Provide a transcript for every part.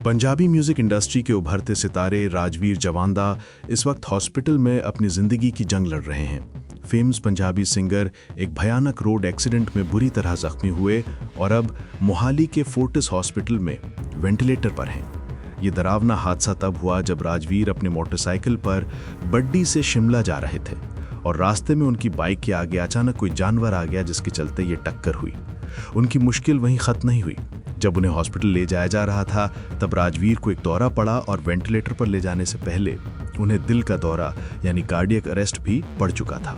Punjabi music industry के उभरते सितारे राजवीर जवांदा इस वक्त हॉस्पिटल में अपनी जिंदगी की जंग लड़ रहे हैं। फेमस पंजाबी सिंगर एक भयानक रोड एक्सीडेंट में बुरी तरह जख्मी हुए और अब मोहाली के फोर्टिस हॉस्पिटल में वेंटिलेटर पर हैं। ये डरावना हादसा तब हुआ जब राजवीर अपने मोटरसाइकिल पर बड्डी से शिमला जा रहे थे और रास्ते में उनकी बाइक के आगे अचानक कोई जानवर आ गया, जिसके चलते ये टक्कर हुई। उनकी मुश्किल वहीं ख़त्म नहीं हुई। जब उन्हें हॉस्पिटल ले जाया जा रहा था तब राजवीर को एक दौरा पड़ा और वेंटिलेटर पर ले जाने से पहले उन्हें दिल का दौरा यानी कार्डियक अरेस्ट भी पड़ चुका था।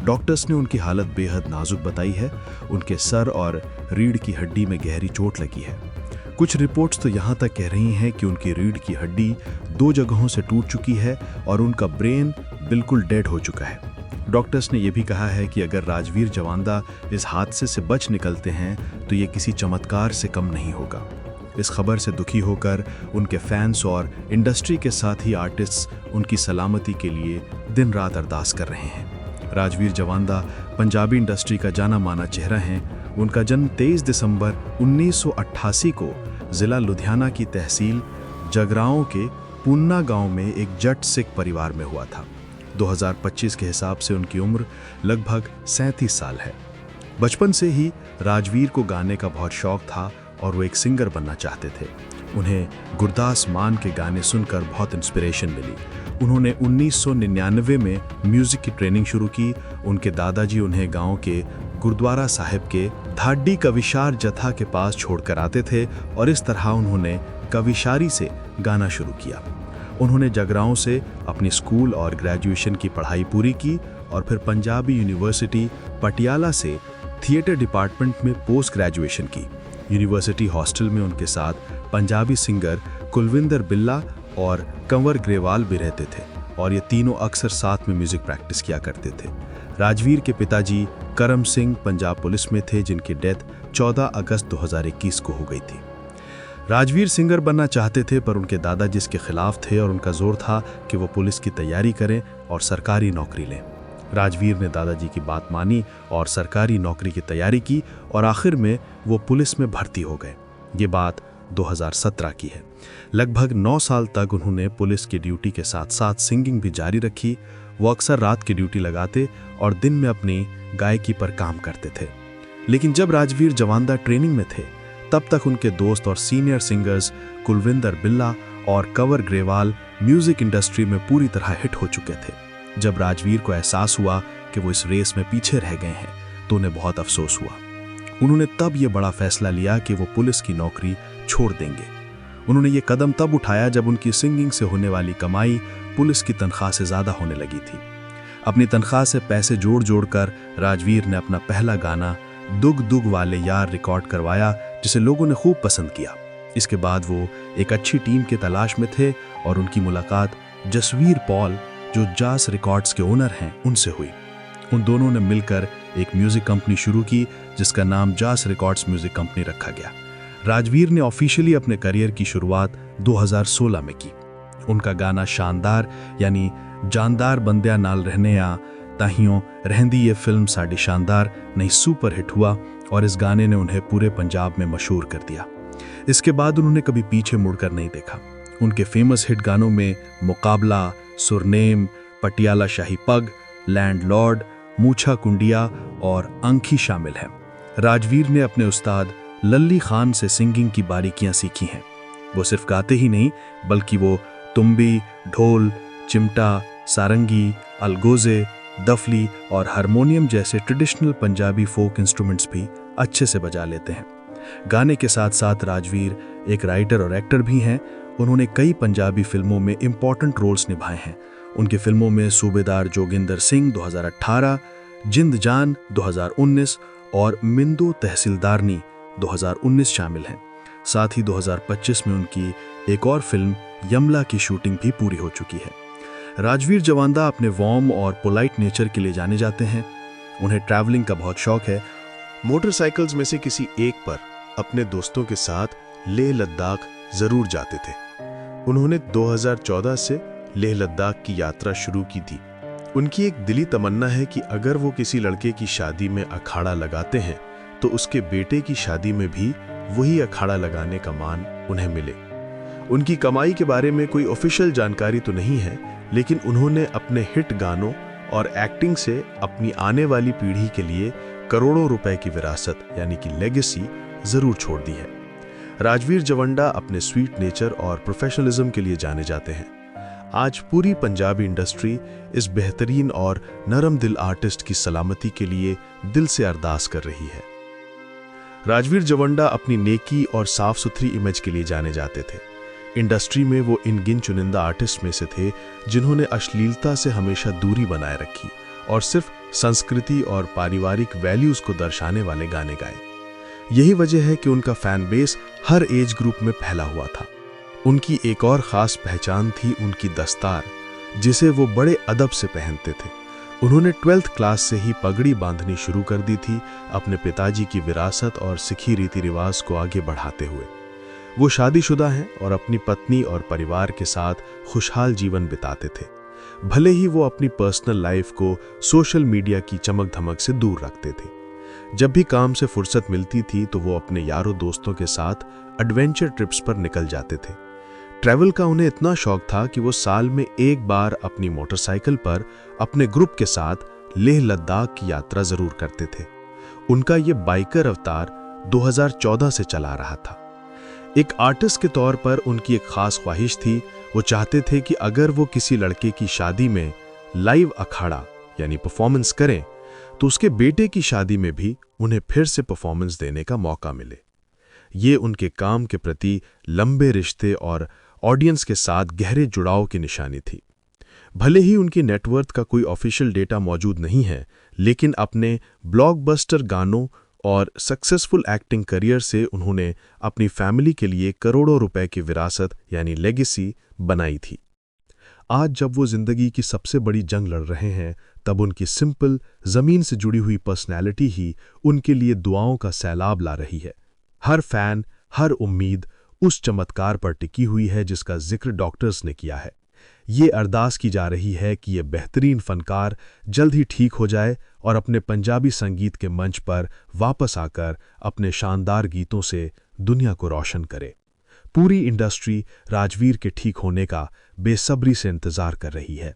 डॉक्टर्स ने उनकी हालत बेहद नाजुक बताई है। उनके सर और रीढ़ की हड्डी में गहरी चोट लगी है। कुछ रिपोर्ट्स तो यहाँ तक कह रही हैं कि उनकी रीढ़ की हड्डी 2 जगहों से टूट चुकी है और उनका ब्रेन बिल्कुल डेड हो चुका है। डॉक्टर्स ने यह भी कहा है कि अगर राजवीर जवांदा इस हादसे से बच निकलते हैं तो ये किसी चमत्कार से कम नहीं होगा। इस खबर से दुखी होकर उनके फैंस और इंडस्ट्री के साथ ही आर्टिस्ट्स उनकी सलामती के लिए दिन रात अरदास कर रहे हैं। राजवीर जवांदा पंजाबी इंडस्ट्री का जाना माना चेहरा हैं। उनका जन्म 23 दिसंबर 1988 को ज़िला लुधियाना की तहसील जगराओं के पुन्ना गांव में एक जट सिख परिवार में हुआ था। 2025 के हिसाब से उनकी उम्र लगभग 37 साल है। बचपन से ही राजवीर को गाने का बहुत शौक था और वो एक सिंगर बनना चाहते थे। उन्हें गुरदास मान के गाने सुनकर बहुत इंस्पिरेशन मिली। उन्होंने 1999 में म्यूज़िक की ट्रेनिंग शुरू की। उनके दादाजी उन्हें गांव के गुरुद्वारा साहिब के धाड्डी कविशार जथा के पास छोड़कर आते थे और इस तरह उन्होंने कविशारी से गाना शुरू किया। उन्होंने जगराओं से अपनी स्कूल और ग्रेजुएशन की पढ़ाई पूरी की और फिर पंजाबी यूनिवर्सिटी पटियाला से थिएटर डिपार्टमेंट में पोस्ट ग्रेजुएशन की। यूनिवर्सिटी हॉस्टल में उनके साथ पंजाबी सिंगर कुलविंदर बिल्ला और कंवर ग्रेवाल भी रहते थे और ये तीनों अक्सर साथ में म्यूजिक प्रैक्टिस किया करते थे। राजवीर के पिताजी करम सिंह पंजाब पुलिस में थे, जिनकी डेथ 14 अगस्त 2021 को हो गई थी। राजवीर सिंगर बनना चाहते थे पर उनके दादाजी इसके खिलाफ थे और उनका जोर था कि वो पुलिस की तैयारी करें और सरकारी नौकरी लें। राजवीर ने दादाजी की बात मानी और सरकारी नौकरी की तैयारी की और आखिर में वो पुलिस में भर्ती हो गए। ये बात 2017 की है। लगभग 9 साल तक उन्होंने पुलिस की ड्यूटी के साथ साथ सिंगिंग भी जारी रखी। वो अक्सर रात की ड्यूटी लगाते और दिन में अपनी गायकी पर काम करते थे। लेकिन जब राजवीर जवांदा ट्रेनिंग में थे तब तक उनके दोस्त और सीनियर सिंगर्स कुलविंदर बिल्ला और कंवर ग्रेवाल म्यूजिक इंडस्ट्री में पूरी तरह हिट हो चुके थे। जब राजवीर को एहसास हुआ कि वो इस रेस में पीछे रह गए हैं तो उन्हें बहुत अफसोस हुआ। उन्होंने तब ये बड़ा फैसला लिया कि वो पुलिस की नौकरी छोड़ देंगे। उन्होंने ये कदम तब उठाया जब उनकी सिंगिंग से होने वाली कमाई पुलिस की तनख्वाह से ज़्यादा होने लगी थी। अपनी तनख्वाह से पैसे जोड़ कर राजवीर ने अपना पहला गाना दुग दुग वाले यार रिकॉर्ड करवाया, जिसे लोगों ने खूब पसंद किया। इसके बाद वो एक अच्छी टीम के तलाश में थे और उनकी मुलाकात जसवीर पॉल, जो जास रिकॉर्ड्स के ओनर हैं, उनसे हुई। उन दोनों ने मिलकर एक म्यूज़िक कंपनी शुरू की जिसका नाम जास रिकॉर्ड्स म्यूज़िक कंपनी रखा गया। राजवीर ने ऑफिशियली अपने करियर की शुरुआत 2016 में की। उनका गाना शानदार यानी जानदार बंदिया नाल रहने या ताहियों रहंदी ये फिल्म साड़ी शानदार नहीं सुपर हिट हुआ और इस गाने ने उन्हें पूरे पंजाब में मशहूर कर दिया। इसके बाद उन्होंने कभी पीछे मुड़कर नहीं देखा। उनके फेमस हिट गानों में मुकाबला, सुरनेम, पटियाला शाही पग, लैंडलॉर्ड, मूछा कुंडिया और अंखी शामिल हैं। राजवीर ने अपने उस्ताद लल्ली खान से सिंगिंग की बारीकियां सीखी हैं। वो सिर्फ गाते ही नहीं बल्कि वो तुम्बी, ढोल, चिमटा, सारंगी, अलगोजे, दफली और हारमोनियम जैसे ट्रेडिशनल पंजाबी फोक इंस्ट्रूमेंट्स भी अच्छे से बजा लेते हैं। गाने के साथ साथ राजवीर एक राइटर और एक्टर भी हैं। उन्होंने कई पंजाबी फिल्मों में इम्पॉर्टेंट रोल्स निभाए हैं। उनकी फिल्मों में सूबेदार जोगिंदर सिंह 2018, जिंद जान 2019 और मिंदो तहसीलदारनी 2019 शामिल हैं। साथ ही 2025 में उनकी एक और फिल्म यमला की शूटिंग भी पूरी हो चुकी है। राजवीर जवांदा अपने वार्म और पोलाइट नेचर के लिए जाने जाते हैं। उन्हें ट्रैवलिंग का बहुत शौक है। मोटरसाइकिल्स में से किसी एक पर अपने दोस्तों के साथ लेह लद्दाख जरूर जाते थे। उन्होंने 2014 से लेह लद्दाख की यात्रा शुरू की थी। उनकी एक दिली तमन्ना है कि अगर वो किसी लड़के की शादी में अखाड़ा लगाते हैं तो उसके बेटे की शादी में भी वही अखाड़ा लगाने का मान उन्हें मिले। उनकी कमाई के बारे में कोई ऑफिशियल जानकारी तो नहीं है, लेकिन उन्होंने अपने हिट गानों और एक्टिंग से अपनी आने वाली पीढ़ी के लिए करोड़ों रुपए की विरासत यानी कि लेगेसी जरूर छोड़ दी है। राजवीर जवंडा अपने स्वीट नेचर और प्रोफेशनलिज्म के लिए जाने जाते हैं। आज पूरी पंजाबी इंडस्ट्री इस बेहतरीन और नरम दिल आर्टिस्ट की सलामती के लिए दिल से अरदास कर रही है। राजवीर जवंडा अपनी नेकी और साफ सुथरी इमेज के लिए जाने जाते थे। इंडस्ट्री में वो इन गिन चुनिंदा आर्टिस्ट में से थे जिन्होंने अश्लीलता से हमेशा दूरी बनाए रखी और सिर्फ संस्कृति और पारिवारिक वैल्यूज को दर्शाने वाले गाने गाए। यही वजह है कि उनका फैन बेस हर एज ग्रुप में फैला हुआ था। उनकी एक और खास पहचान थी उनकी दस्तार, जिसे वो बड़े अदब से पहनते थे। उन्होंने 12th क्लास से ही पगड़ी बांधनी शुरू कर दी थी, अपने पिताजी की विरासत और सिखी रीति रिवाज को आगे बढ़ाते हुए। वो शादीशुदा हैं और अपनी पत्नी और परिवार के साथ खुशहाल जीवन बिताते थे, भले ही वो अपनी पर्सनल लाइफ को सोशल मीडिया की चमक धमक से दूर रखते थे। जब भी काम से फुर्सत मिलती थी तो वो अपने यारों दोस्तों के साथ एडवेंचर ट्रिप्स पर निकल जाते थे। ट्रैवल का उन्हें इतना शौक था कि वो साल में एक बार अपनी मोटरसाइकिल पर अपने ग्रुप के साथ लेह लद्दाख की यात्रा जरूर करते थे। उनका ये बाइकर अवतार 2014 से चला रहा था। एक आर्टिस्ट के तौर पर उनकी एक खास ख्वाहिश थी। वो चाहते थे कि अगर वो किसी लड़के की शादी में लाइव अखाड़ा यानी परफॉर्मेंस करें तो उसके बेटे की शादी में भी उन्हें फिर से परफॉर्मेंस देने का मौका मिले। ये उनके काम के प्रति लंबे रिश्ते और ऑडियंस के साथ गहरे जुड़ाव की निशानी थी। भले ही उनकी नेटवर्थ का कोई ऑफिशियल डेटा मौजूद नहीं है, लेकिन अपने ब्लॉकबस्टर गानों और सक्सेसफुल एक्टिंग करियर से उन्होंने अपनी फैमिली के लिए करोड़ों रुपए की विरासत यानी लेगेसी बनाई थी। आज जब वो जिंदगी की सबसे बड़ी जंग लड़ रहे हैं, तब उनकी सिंपल जमीन से जुड़ी हुई पर्सनैलिटी ही उनके लिए दुआओं का सैलाब ला रही है। हर फैन, हर उम्मीद उस चमत्कार पर टिकी हुई है जिसका जिक्र डॉक्टर्स ने किया है। ये अरदास की जा रही है कि ये बेहतरीन फनकार जल्द ही ठीक हो जाए और अपने पंजाबी संगीत के मंच पर वापस आकर अपने शानदार गीतों से दुनिया को रोशन करे। पूरी इंडस्ट्री राजवीर के ठीक होने का बेसब्री से इंतजार कर रही है।